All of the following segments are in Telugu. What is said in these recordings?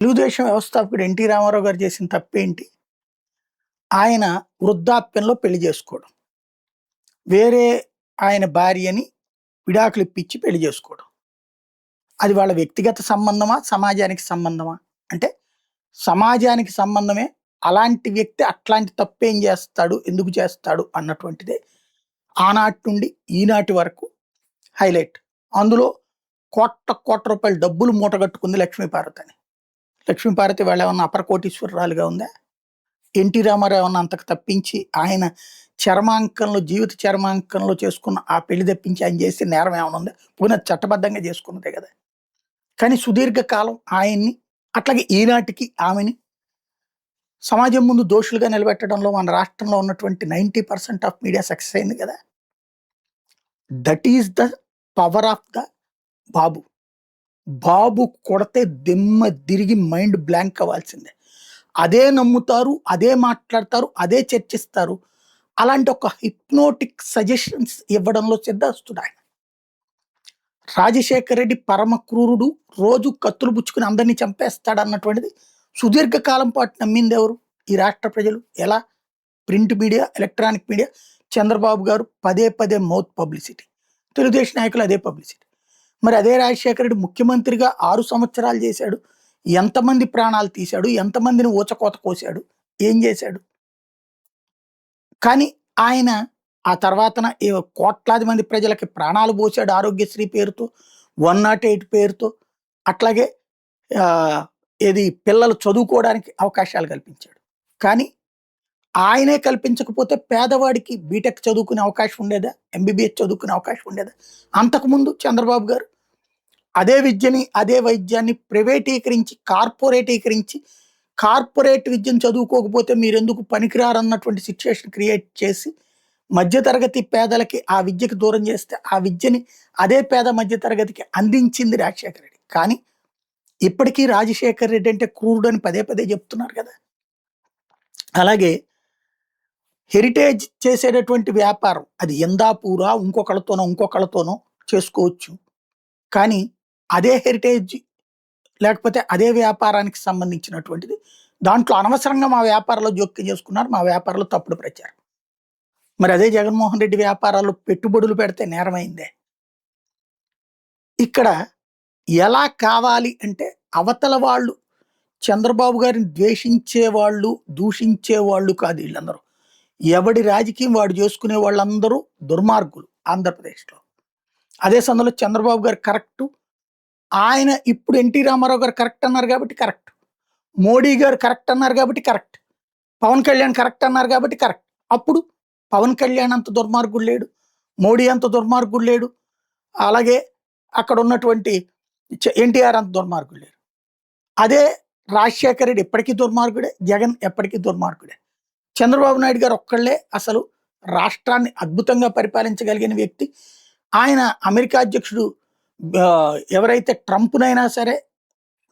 తెలుగుదేశం వ్యవస్థాపకుడు ఎన్టీ రామారావు గారు చేసిన తప్పేంటి? ఆయన వృద్ధాప్యంలో పెళ్లి చేసుకోవడం. వేరే ఆయన భార్యని విడాకులు ఇప్పించి పెళ్లి చేసుకోవడం. అది వాళ్ళ వ్యక్తిగత సంబంధమా? సమాజానికి సంబంధమా? అంటే సమాజానికి సంబంధమే. అలాంటి వ్యక్తి అట్లాంటి తప్పేం చేస్తాడు? ఎందుకు చేస్తాడు? అన్నటువంటిదే ఆనాటి నుండి ఈనాటి వరకు హైలైట్. అందులో కోట్ల రూపాయల డబ్బులు మూటగట్టుకుంది లక్ష్మీపార్వతి అని. లక్ష్మీపార్వతి వాళ్ళ ఏమన్నా అపర కోటీశ్వరరాలుగా ఉందా? ఎన్టీ రామారావు ఏమన్నా అంతకు తప్పించి ఆయన జీవిత చరమాంకంలో చేసుకున్న ఆ పెళ్లి తప్పించి ఆయన చేసే నేరం ఏమైనా ఉందా? పోనీ అది చట్టబద్ధంగా చేసుకున్నదే కదా. కానీ సుదీర్ఘకాలం ఆయన్ని, అట్లాగే ఈనాటికి ఆమెని సమాజం ముందు దోషులుగా నిలబెట్టడంలో మన రాష్ట్రంలో ఉన్నటువంటి 90% ఆఫ్ మీడియా సక్సెస్ అయింది కదా. That is the power of the Babu. Babu కొడితే దిమ్మ తిరిగి మైండ్ బ్లాంక్ అవ్వాల్సిందే. అదే నమ్ముతారు, అదే మాట్లాడతారు, అదే చర్చిస్తారు. అలాంటి ఒక హిప్నోటిక్ సజెషన్స్ ఇవ్వడంలో సిద్ధస్తుడు ఆయన. రాజశేఖర రెడ్డి పరమ క్రూరుడు, రోజు కత్తులు పుచ్చుకుని అందరినీ చంపేస్తాడు అన్నటువంటిది సుదీర్ఘకాలం పాటు నమ్మింది ఎవరు? ఈ రాష్ట్ర ప్రజలు. ఎలా? Print media, electronic media. Chandrababu గారు పదే మౌత్ పబ్లిసిటీ, తెలుగుదేశం నాయకులు అదే పబ్లిసిటీ. మరి అదే రాజశేఖర రెడ్డి ముఖ్యమంత్రిగా 6 సంవత్సరాలు చేశాడు. ఎంతమంది ప్రాణాలు తీశాడు? ఎంతమందిని ఊచకోత కోశాడు? ఏం చేశాడు? కానీ ఆయన ఆ తర్వాతన కోట్లాది మంది ప్రజలకి ప్రాణాలు పోశాడు ఆరోగ్యశ్రీ పేరుతో, 108 పేరుతో. అట్లాగే ఏది పిల్లలు చదువుకోవడానికి అవకాశాలు కల్పించాడు. కానీ ఆయనే కల్పించకపోతే పేదవాడికి బీటెక్ చదువుకునే అవకాశం ఉండేదా? ఎంబీబీఎస్ చదువుకునే అవకాశం ఉండేదా? అంతకుముందు చంద్రబాబు గారు అదే విద్యని, అదే వైద్యాన్ని ప్రైవేటీకరించి, కార్పొరేట్ విద్యను చదువుకోకపోతే మీరెందుకు పనికిరారన్నటువంటి సిచ్యువేషన్ క్రియేట్ చేసి మధ్యతరగతి పేదలకి ఆ విద్యకి దూరం చేస్తే, ఆ విద్యని అదే పేద మధ్యతరగతికి అందించింది రాజశేఖర రెడ్డి. కానీ ఇప్పటికీ రాజశేఖర రెడ్డి అంటే క్రూరుడు అని పదే చెప్తున్నారు కదా. అలాగే హెరిటేజ్ చేసేటటువంటి వ్యాపారం అది ఎందాపూరా ఇంకొకళ్ళతోనో చేసుకోవచ్చు. కానీ అదే హెరిటేజ్ లేకపోతే అదే వ్యాపారానికి సంబంధించినటువంటిది దాంట్లో అనవసరంగా మా వ్యాపారంలో జోక్యం చేసుకున్నారు, మా వ్యాపారంలో తప్పుడు ప్రచారం. మరి అదే జగన్మోహన్ రెడ్డి వ్యాపారాల్లో పెట్టుబడులు పెడితే నేరమైందే. ఇక్కడ ఎలా కావాలి అంటే అవతల వాళ్ళు చంద్రబాబు గారిని ద్వేషించేవాళ్ళు, దూషించేవాళ్ళు కాదు వీళ్ళందరూ. ఎవడి రాజకీయం వాడు చేసుకునే వాళ్ళందరూ దుర్మార్గులు ఆంధ్రప్రదేశ్లో. అదే సమయంలో చంద్రబాబు గారు కరెక్టు. ఆయన ఇప్పుడు ఎన్టీ రామారావు గారు కరెక్ట్ అన్నారు కాబట్టి కరెక్ట్. మోడీ గారు కరెక్ట్ అన్నారు కాబట్టి కరెక్ట్. పవన్ కళ్యాణ్ కరెక్ట్ అన్నారు కాబట్టి కరెక్ట్. అప్పుడు పవన్ కళ్యాణ్ అంత దుర్మార్గుడు లేడు, మోడీ అంత దుర్మార్గుడు లేడు, అలాగే అక్కడ ఉన్నటువంటి ఎన్టీఆర్ అంత దుర్మార్గుడు లేడు. అదే రాజశేఖర రెడ్డి ఎప్పటికీ దుర్మార్గుడే, జగన్ ఎప్పటికీ దుర్మార్గుడే. చంద్రబాబు నాయుడు గారు ఒక్కళ్ళే అసలు రాష్ట్రాన్ని అద్భుతంగా పరిపాలించగలిగిన వ్యక్తి. ఆయన అమెరికా అధ్యక్షుడు ఎవరైతే ట్రంప్నైనా సరే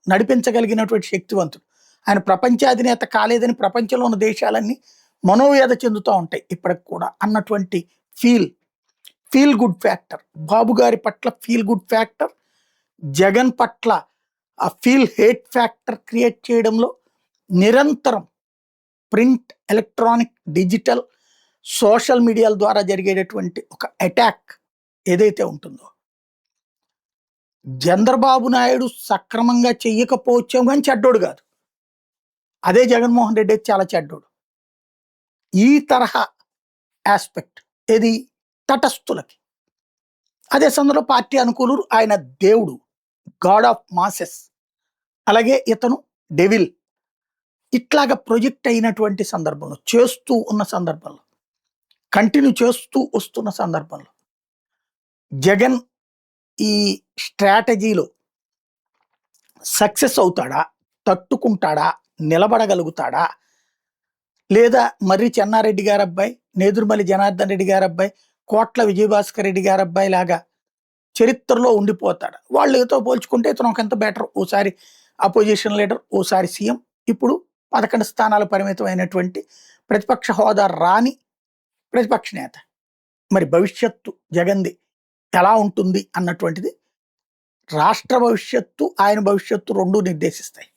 నడిపించగలిగినటువంటి శక్తివంతుడు. ఆయన ప్రపంచాధినేత కాలేదని ప్రపంచంలో ఉన్న దేశాలన్నీ మనోవేద చెందుతూ ఉంటాయి ఇప్పటికి కూడా అన్నటువంటి ఫీల్ గుడ్ ఫ్యాక్టర్ బాబు గారి పట్ల, ఫీల్ గుడ్ ఫ్యాక్టర్ జగన్ పట్ల ఆ ఫీల్ హేట్ ఫ్యాక్టర్ క్రియేట్ చేయడంలో నిరంతరం ప్రింట్, ఎలక్ట్రానిక్, డిజిటల్, సోషల్ మీడియాల ద్వారా జరిగేటటువంటి ఒక అటాక్ ఏదైతే ఉంటుందో, చంద్రబాబు నాయుడు సక్రమంగా చెయ్యకపోవచ్చాం కానీ చెడ్డోడు కాదు. అదే జగన్మోహన్ రెడ్డి చాలా చెడ్డోడు. ఈ తరహా ఆస్పెక్ట్ ఏది తటస్థులకి. అదే సందర్భంలో పార్టీ అనుకూలురు, ఆయన దేవుడు, గాడ్ ఆఫ్ మాసెస్, అలాగే ఇతను డెవిల్, ఇట్లాగా ప్రొజెక్ట్ అయినటువంటి సందర్భంలో, చేస్తూ ఉన్న సందర్భంలో, కంటిన్యూ చేస్తూ వస్తున్న సందర్భంలో జగన్ ఈ స్ట్రాటజీలో సక్సెస్ అవుతాడా, తట్టుకుంటాడా, నిలబడగలుగుతాడా, లేదా మర్రి చెన్నారెడ్డి గారి అబ్బాయి, నేదురుమల్లి జనార్దన్ రెడ్డి గారి అబ్బాయి, కోట్ల విజయభాస్కర్ రెడ్డి గారి అబ్బాయి లాగా చరిత్రలో ఉండిపోతాడు? వాళ్ళతో పోల్చుకుంటే ఇతను ఒకంత బెటర్. ఓసారి అపోజిషన్ లీడర్, ఓసారి సీఎం, ఇప్పుడు 11 స్థానాలు పరిమితమైనటువంటి ప్రతిపక్ష హోదా రాని ప్రతిపక్ష నేత. మరి భవిష్యత్తు జగన్ది ఎలా ఉంటుంది అన్నటువంటిది రాష్ట్ర భవిష్యత్తు, ఆయన భవిష్యత్తు 2 నిర్దేశిస్తాయి.